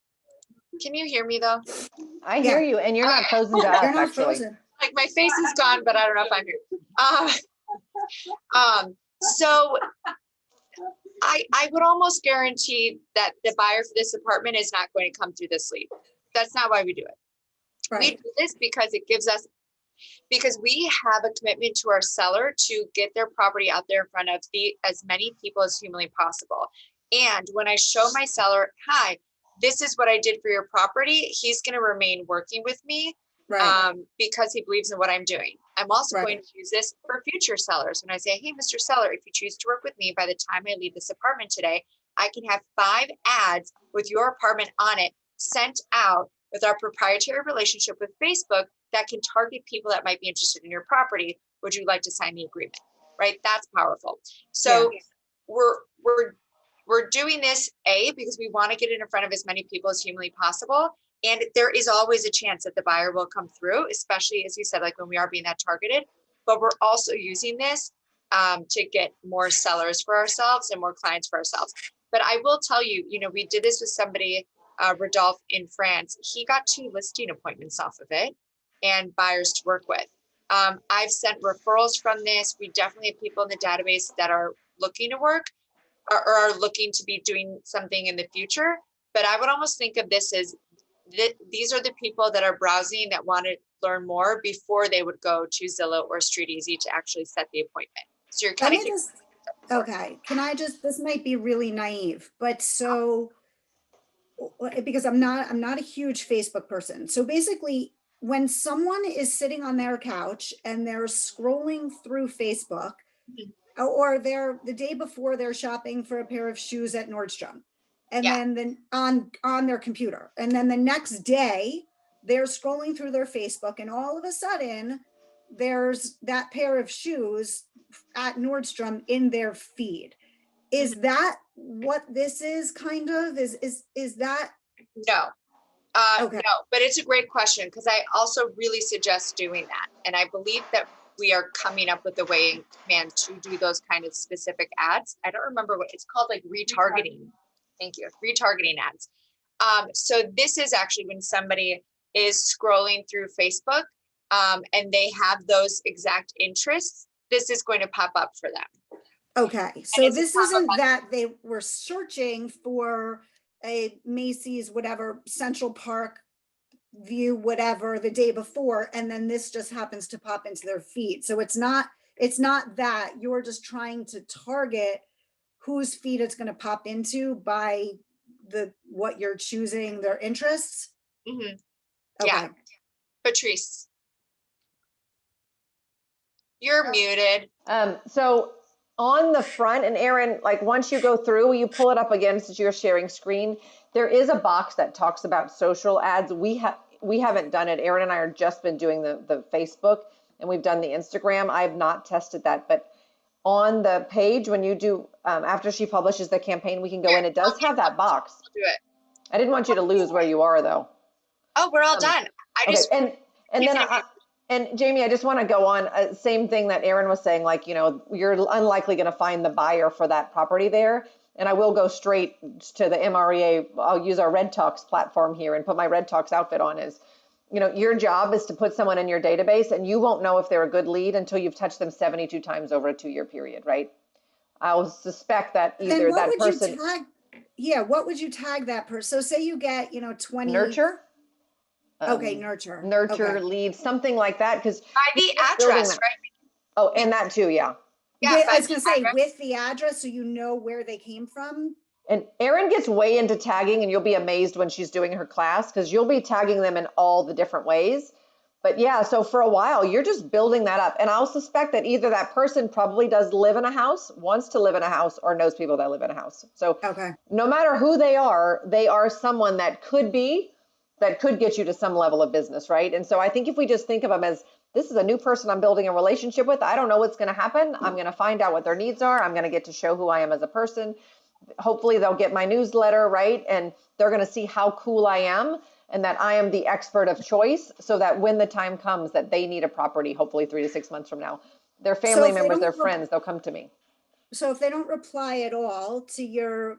Can you hear me though? I hear you, and you're not frozen to us, You're not actually. frozen. Like my face is gone, but I don't know if I'm here. So I would almost guarantee that the buyer for this apartment is not going to come through this lead. That's not why we do it. We do this because it gives us, because we have a commitment to our seller to get their property out there in front of as many people as humanly possible. And when I show my seller, hi, this is what I did for your property, he's going to remain working with me because he believes in what I'm doing. I'm also going to use this for future sellers. When I say, hey, Mr. Seller, if you choose to work with me, by the time I leave this apartment today, I can have 5 ads with your apartment on it sent out with our proprietary relationship with Facebook that can target people that might be interested in your property. Would you like to sign the agreement? Right? That's powerful. So we're doing this, because we want to get it in front of as many people as humanly possible. And there is always a chance that the buyer will come through, especially as you said, like when we are being that targeted, but we're also using this to get more sellers for ourselves and more clients for ourselves. But I will tell you, we did this with somebody, Rodolphe in France. He got 2 listing appointments off of it and buyers to work with. I've sent referrals from this. We definitely have people in the database that are looking to work or are looking to be doing something in the future. But I would almost think of this as these are the people that are browsing that want to learn more before they would go to Zillow or Street Easy to actually set the appointment. So you're kind of okay. Can I just, this might be really naive, but so, because I'm not a huge Facebook person. So basically when someone is sitting on their couch and they're scrolling through Facebook, or they're the day before they're shopping for a pair of shoes at Nordstrom, and then on their computer, and then the next day they're scrolling through their Facebook, and all of a sudden there's that pair of shoes at Nordstrom in their feed. Is that what this is kind of? Is that? No. No, but it's a great question, because I also really suggest doing that. And I believe that we are coming up with a way in command to do those kind of specific ads. I don't remember what it's called, like retargeting. Thank you. Retargeting ads. So this is actually when somebody is scrolling through Facebook and they have those exact interests, this is going to pop up for them. Okay, so it's this top of isn't mind. that they were searching for a Macy's, whatever, Central Park view, whatever, the day before, and then this just happens to pop into their feed. So it's not that. You're just trying to target whose feed it's going to pop into by what you're choosing, their interests. Mhm. Okay. Yeah. Patrice, you're muted. So on the front, and Erin, like once you go through, you pull it up against your sharing screen. There is a box that talks about social ads. We haven't done it. Erin and I are just been doing the Facebook, and we've done the Instagram. I have not tested that, but on the page when you do after she publishes the campaign, we can go in. It does have that box. Do it. I didn't want you to lose where you are though. Oh, we're all done. Okay, and then and Jamie, I just want to go on same thing that Erin was saying, like, you know, you're unlikely going to find the buyer for that property there. And I will go straight to the MREA. I'll use our Red Talks platform here and put my Red Talks outfit on. Is, you know, your job is to put someone in your database, and you won't know if they're a good lead until you've touched them 72 times over a 2-year period, right? I'll suspect that either that person. What would you tag that person? So say you get, 20. Nurture. Okay, nurture. Nurture, Okay. lead, something like that. Because by the address, right? Oh, and that too, yeah. Yeah, I was going to say with the address, so you know where they came from. And Erin gets way into tagging, and you'll be amazed when she's doing her class, because you'll be tagging them in all the different ways. But yeah, so for a while, you're just building that up. And I'll suspect that either that person probably does live in a house, wants to live in a house, or knows people that live in a house. So okay, no matter who they are someone that could get you to some level of business, right? And so I think if we just think of them as, this is a new person I'm building a relationship with, I don't know what's going to happen. I'm going to find out what their needs are. I'm going to get to show who I am as a person. Hopefully they'll get my newsletter, right? And they're going to see how cool I am and that I am the expert of choice, so that when the time comes that they need a property, hopefully 3 to 6 months from now, their family members, their friends, they'll come to me. So if they don't reply at all to your,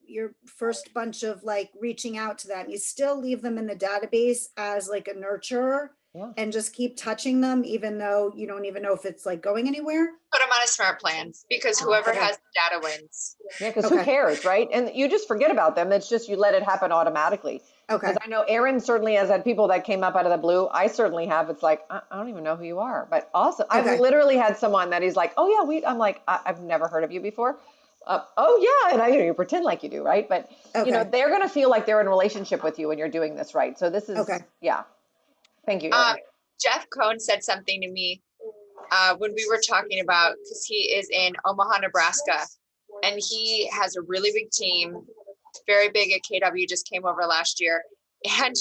your first bunch of like reaching out to them, you still leave them in the database as like a nurturer. Yeah. And just keep touching them, even though you don't even know if it's like going anywhere. Put them on a smart plan, because whoever has the data wins. Yeah, because who cares, right? And you just forget about them. It's just you let it happen automatically. Okay. Because I know Erin certainly has had people that came up out of the blue. I certainly have. It's like, I don't even know who you are. But also, I've literally had someone that he's like, oh yeah, I'm like, I've never heard of you before. Oh yeah, and you pretend like you do, right? But they're gonna feel like they're in a relationship with you when you're doing this right. So this is yeah. Thank you, Erin. Jeff Cohn said something to me when we were talking about, because he is in Omaha, Nebraska, and he has a really big team, very big at KW, just came over last year. And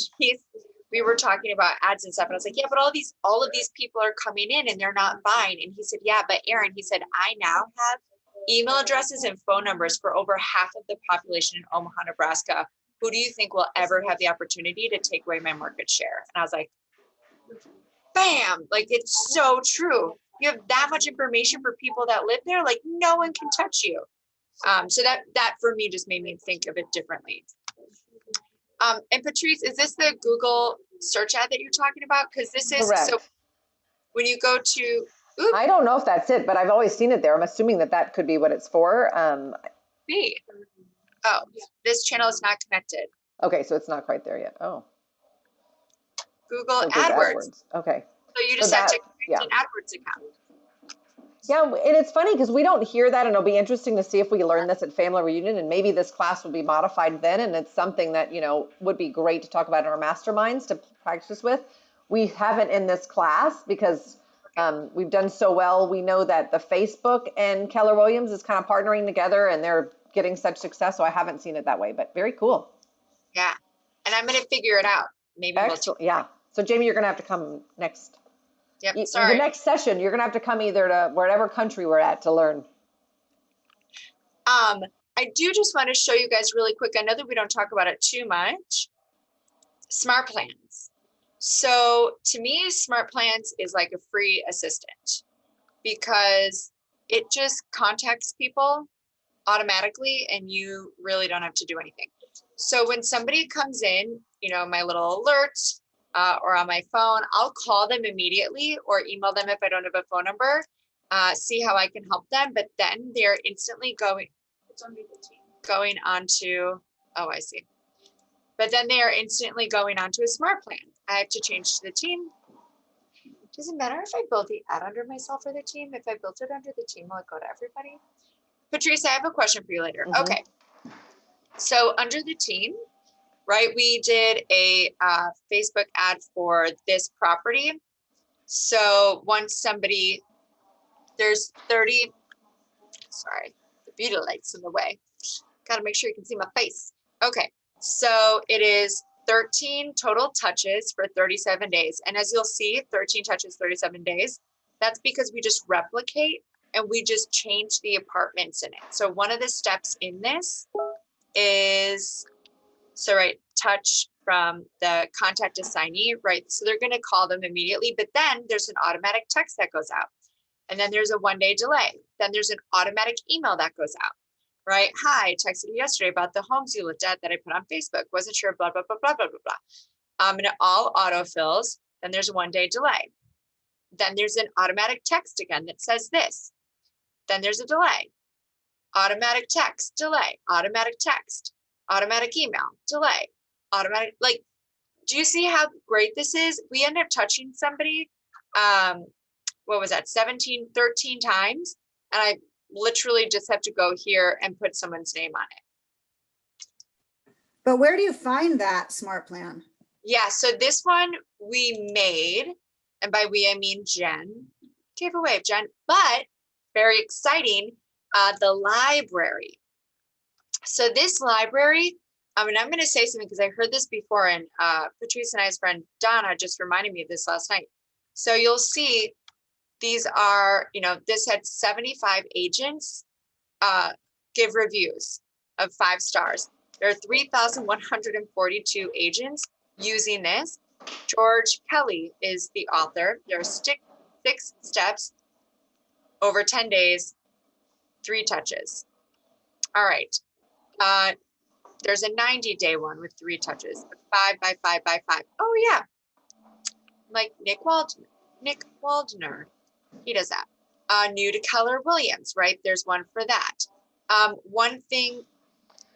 we were talking about ads and stuff. And I was like, yeah, but all of these people are coming in and they're not buying. And he said, yeah, but Erin, he said, I now have email addresses and phone numbers for over half of the population in Omaha, Nebraska. Who do you think will ever have the opportunity to take away my market share? And I was like, bam, like it's so true. You have that much information for people that live there, like no one can touch you. So that for me just made me think of it differently. And Patrice, is this the Google search ad that you're talking about? Because this is correct. So when you go to, I don't know if that's it, but I've always seen it there. I'm assuming that could be what it's for. This channel is not connected. Okay, so it's not quite there yet. Oh. Google AdWords. Okay. So you just have to create an AdWords account. Yeah, and it's funny because we don't hear that, and it'll be interesting to see if we learn this at Family Reunion, and maybe this class will be modified then, and it's something that, would be great to talk about in our masterminds to practice with. We haven't in this class because we've done so well. We know that the Facebook and Keller Williams is kind of partnering together, and they're getting such success, so I haven't seen it that way, but very cool. Yeah, and I'm going to figure it out. Maybe yeah. So Jamie, you're going to have to come next. Yep, sorry. The next session, you're going to have to come either to wherever country we're at to learn. I do just want to show you guys really quick. I know that we don't talk about it too much. Smart Plans. So to me, Smart Plans is like a free assistant because it just contacts people automatically and you really don't have to do anything. So when somebody comes in, my little alerts, or on my phone, I'll call them immediately or email them if I don't have a phone number. see how I can help them, but then they're instantly going It's under the team. on to, oh, I see. But then they are instantly going on to a smart plan. I have to change to the team. Doesn't matter if I build the ad under myself or the team. If I built it under the team, will it go to everybody? Patrice, I have a question for you later. Mhm. Okay. So under the team, right, we did a Facebook ad for this property. So once somebody, there's 30, sorry, the beauty light's in the way. Got to make sure you can see my face. Okay, so it is 13 total touches for 37 days. And as you'll see, 13 touches, 37 days. That's because we just replicate and we just change the apartments in it. So one of the steps in this is, so right, touch from the contact assignee, right? So they're gonna call them immediately, but then there's an automatic text that goes out. And then there's a 1-day delay. Then there's an automatic email that goes out. Right? Hi, I texted you yesterday about the homes you looked at that I put on Facebook. Wasn't sure, blah, blah, blah, blah, blah, blah, blah. And it all autofills. Then there's a 1-day delay. Then there's an automatic text again that says this. Then there's a delay. Automatic text, delay, automatic text, automatic email, delay, automatic, like, do you see how great this is? We end up touching somebody, what was that, 13 times. And I literally just have to go here and put someone's name on it. But where do you find that smart plan? Yeah, so this one we made, and by we, I mean Jen. Gave away, Jen, but very exciting, the library. So this library, and I'm gonna say something because I heard this before, and Patrice and I's friend Donna just reminded me of this last night. So you'll see, these are, you know, this had 75 agents give reviews of 5 stars. There are 3,142 agents using this. George Kelly is the author. There are 6 steps over 10 days, 3 touches. All right. There's a 90-day one with 3 touches, 5 by 5 by 5. Oh yeah, like Nick Waldner. He does that. New to Keller Williams, right? There's one for that. One thing,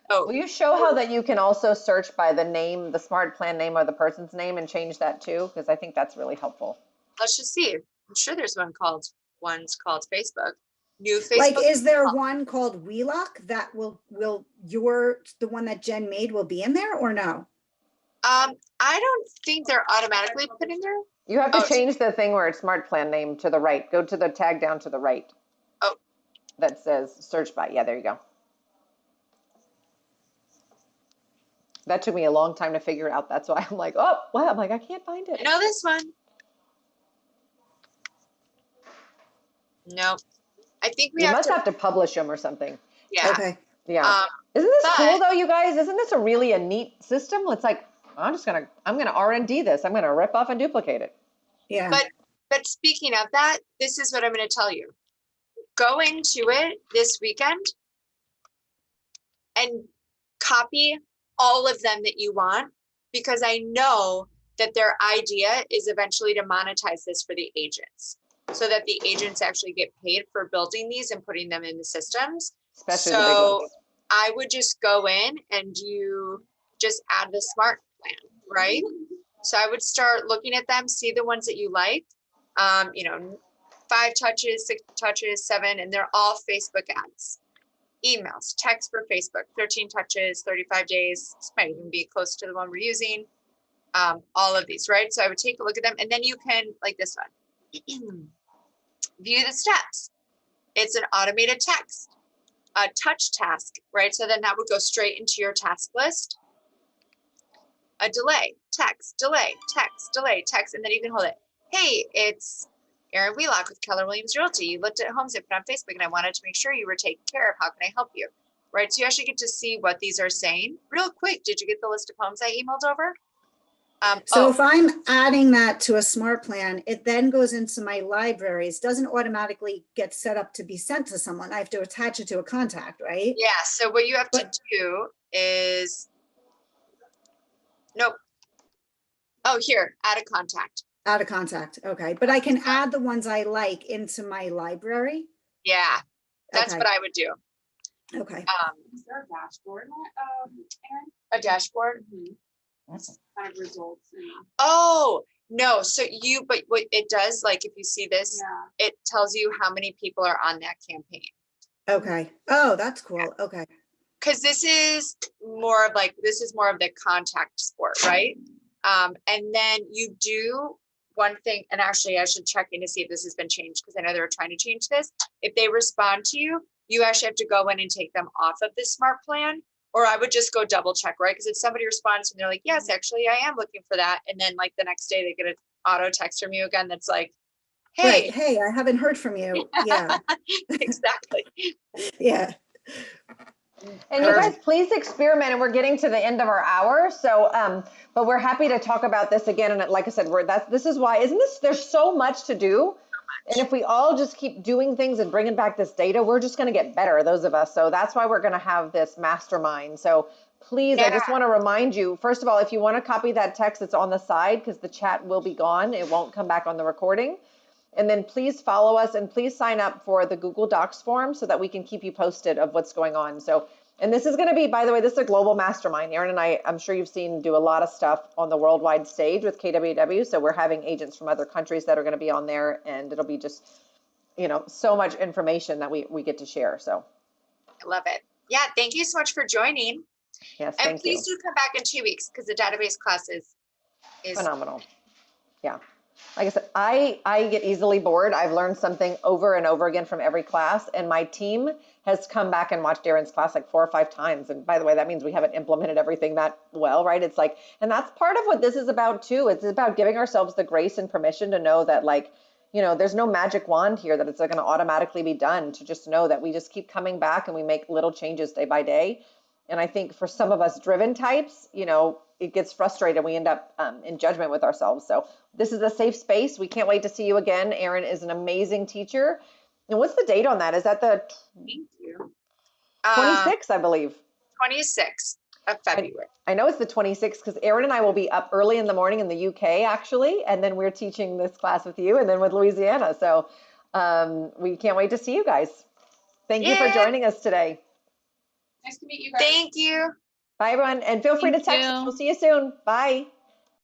Will you show how that you can also search by the name, the smart plan name or the person's name and change that too? Because I think that's really helpful. let's just see. I'm sure there's one's called Facebook. New Facebook. Like, is there one called Wheelock that will the one that Jen made will be in there or no? I don't think they're automatically put in there. You have to change the thing where it's smart plan name to the right. Go to the tag down to the right. Oh. That says search by. Yeah, there you go. That took me a long time to figure out. That's why I'm like, oh, wow. I'm like, I can't find it. I know this one. No, I think we You must have to publish them or something. Yeah. Okay. Yeah. Isn't this cool though, you guys? Isn't this a neat system? It's like, I'm gonna R&D this. I'm gonna rip off and duplicate it. Yeah. But speaking of that, this is what I'm going to tell you. Go into it this weekend and copy all of them that you want, because I know that their idea is eventually to monetize this for the agents, so that the agents actually get paid for building these and putting them in the systems. Especially the big ones. I would just go in and you just add the smart plan, right? So I would start looking at them, see the ones that you like, 5 touches, 6 touches, 7, and they're all Facebook ads. Emails, text for Facebook, 13 touches, 35 days. This might even be close to the one we're using. All of these, right? So I would take a look at them, and then you can, like this one, view the steps. It's an automated text, a touch task, right? So then that would go straight into your task list. A delay, text, delay, text, delay, text, and then you can hold it. Hey, it's Erin Wheelock with Keller Williams Realty. You looked at homes I put on Facebook and I wanted to make sure you were taken care of. How can I help you? Right, so you actually get to see what these are saying. Real quick, did you get the list of homes I emailed over? So if I'm adding that to a smart plan, it then goes into my libraries, doesn't automatically get set up to be sent to someone. I have to attach it to a contact, right? Yeah, so what you have to do is, nope. Oh, here, add a contact. Out of contact. Okay. But I can add the ones I like into my library. Yeah, that's Okay. what I would do. Okay. Is there a dashboard, Erin? A dashboard. Kind of results. Oh, no. So but what it does, like if you see this, Yeah. it tells you how many people are on that campaign. Okay. Oh, that's cool. Okay. Because this is more of the contact sport, right? And then you do one thing, and actually I should check in to see if this has been changed, because I know they were trying to change this. If they respond to you, you actually have to go in and take them off of the smart plan, or I would just go double check, right? Because if somebody responds and they're like, yes, actually I am looking for that, and then like the next day they get an auto text from you again that's like, hey, Right. Hey, I haven't heard from you. Yeah. exactly. Yeah. And you guys, please experiment. And we're getting to the end of our hour. So, but we're happy to talk about this again. And like I said, this is why, there's so much to do. And if we all just keep doing things and bringing back this data, we're just going to get better, those of us. So that's why we're going to have this mastermind. So please, I just want to remind you, first of all, if you want to copy that text, it's on the side, because the chat will be gone. It won't come back on the recording. And then please follow us, and please sign up for the Google Docs form so that we can keep you posted of what's going on. So, and this is going to be, by the way, this is a global mastermind. Erin and I'm sure you've seen, do a lot of stuff on the worldwide stage with KWW. So we're having agents from other countries that are going to be on there, and it'll be just, so much information that we get to share. So I love it. Yeah, thank you so much for joining. yes, And thank you. please do come back in 2 weeks, because the database class is Phenomenal. Yeah. Like I said, I get easily bored. I've learned something over and over again from every class, and my team has come back and watched Erin's class like 4 or 5 times. And by the way, that means we haven't implemented everything that well, right? It's like, and that's part of what this is about too. It's about giving ourselves the grace and permission to know that, like, there's no magic wand here that it's going to automatically be done, to just know that we just keep coming back and we make little changes day by day. And I think for some of us driven types, it gets frustrated. We end up in judgment with ourselves. So this is a safe space. We can't wait to see you again. Erin is an amazing teacher. And what's the date on that? Is that the Thank you. 26th, I believe? 26th of February. I know it's the 26th, because Erin and I will be up early in the morning in the UK, actually. And then we're teaching this class with you, and then with Louisiana. So we can't wait to see you guys. Thank you for joining us today. Nice to meet you guys. Thank you. Bye, everyone. And feel free to text us. We'll see you soon. Bye.